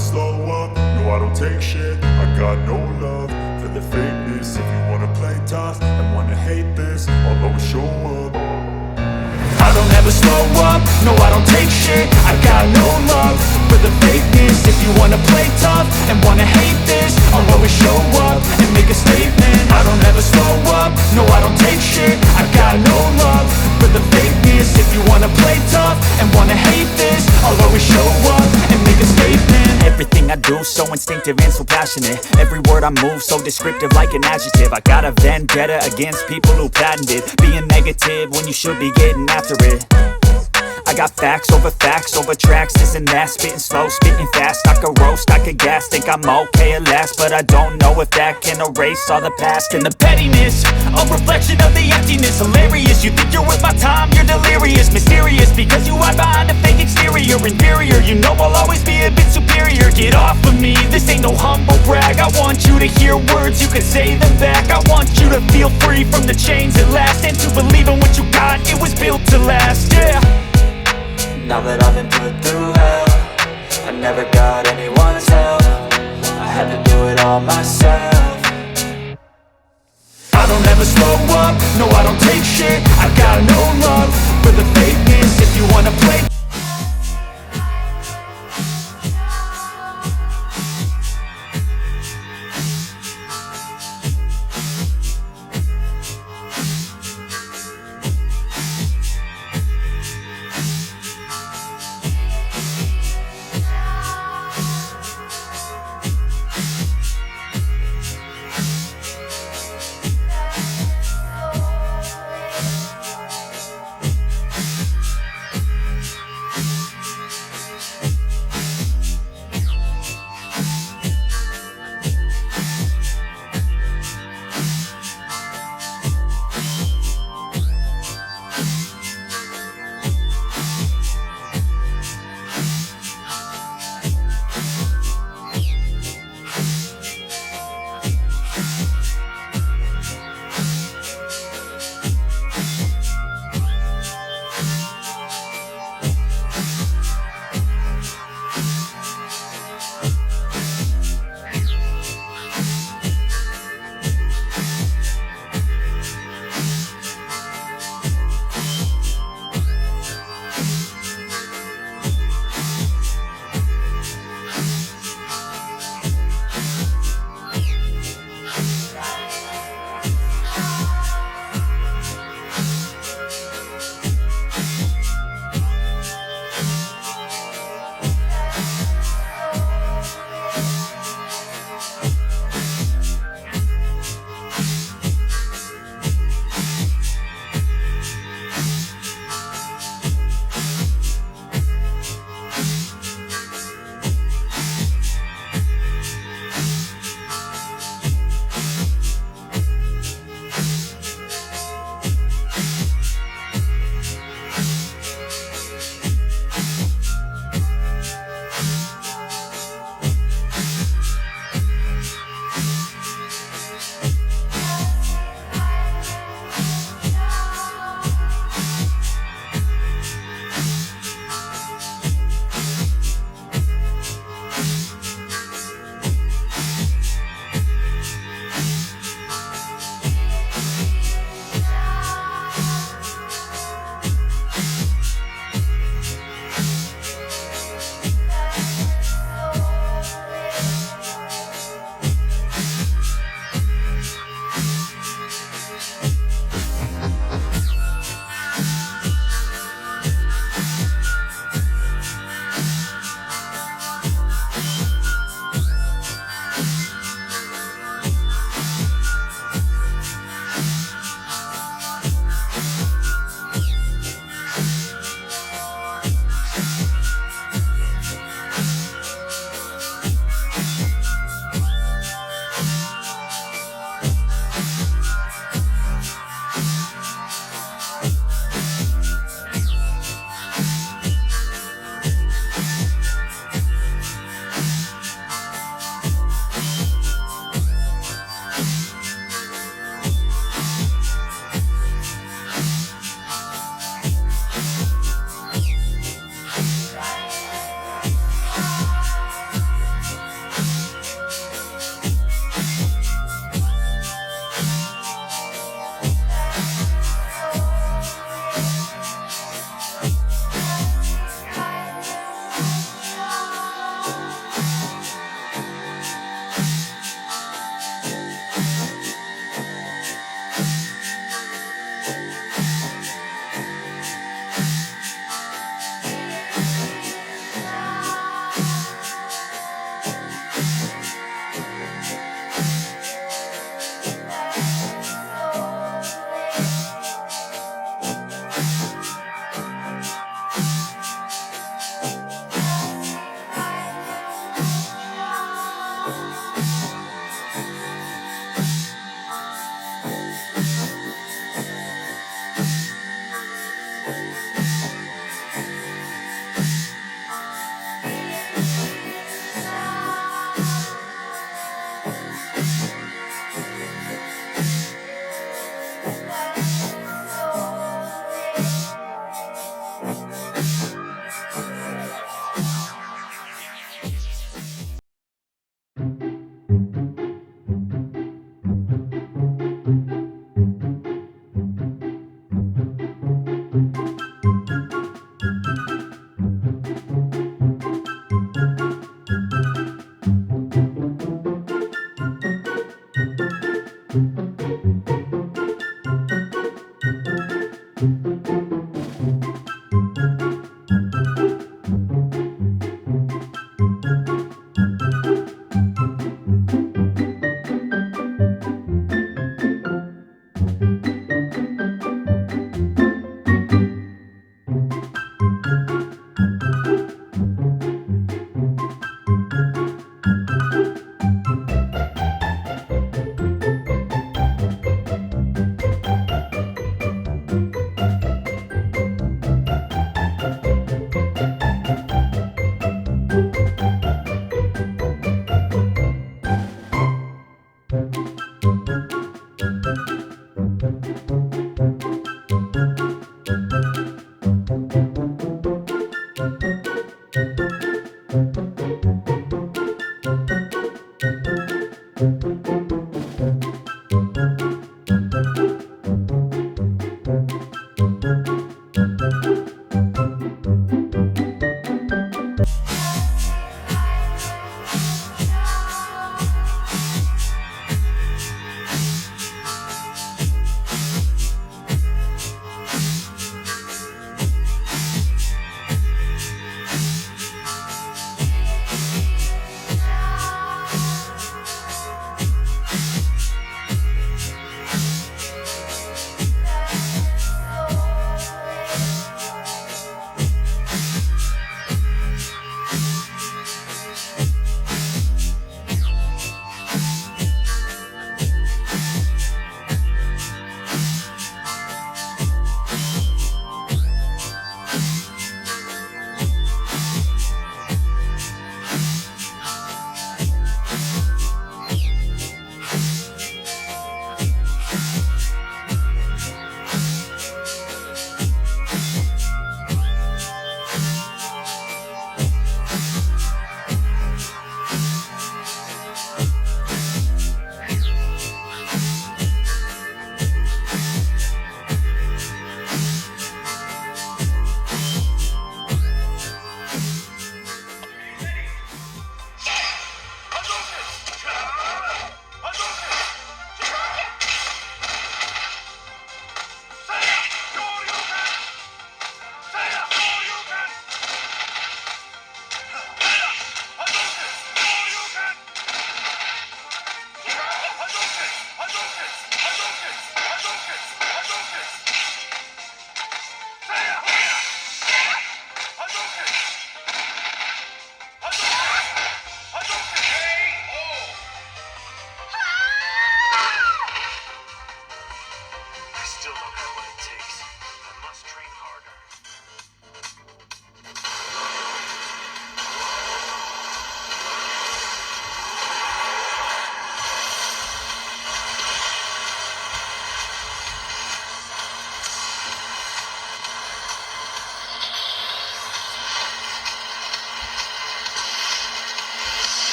slow up, no I don't take shit. I got no love for the fakeness. If you wanna play tough and wanna hate this, I'll always show up. I don't ever slow up, no I don't take shit. I got no love for the fakeness. If you wanna play tough and wanna hate this, I'll always show up and make a statement. I don't ever slow up, no I don't take shit. I got no love for the fakeness. If you wanna play tough and wanna hate this, I'll always show up and make a statement. Everything I do so instinctive and so passionate. Every word I move so descriptive like an adjective. I got a vendetta against people who patented being negative when you should be getting after it. I got facts over tracks, this and that. Spitting slow, spitting fast, I could roast, I could gas. Think I'm okay at last, but I don't know if that can erase all the past. And the pettiness, a reflection of the emptiness. Hilarious, you think you're worth my time, you're delirious. Mysterious, because you hide behind a fake exterior. Inferior, you know I'll always be a bit superior. Get off of me, this ain't no humble brag. I want you to hear words, you can say them back. I want you to feel free from the chains at last, and to believe in what you got, it was built to last, yeah. Now that I've been put through hell, I never got anyone's help. I had to do it all myself. I don't ever slow up, no I don't take shit. I got no love for the fakeness. If you wanna play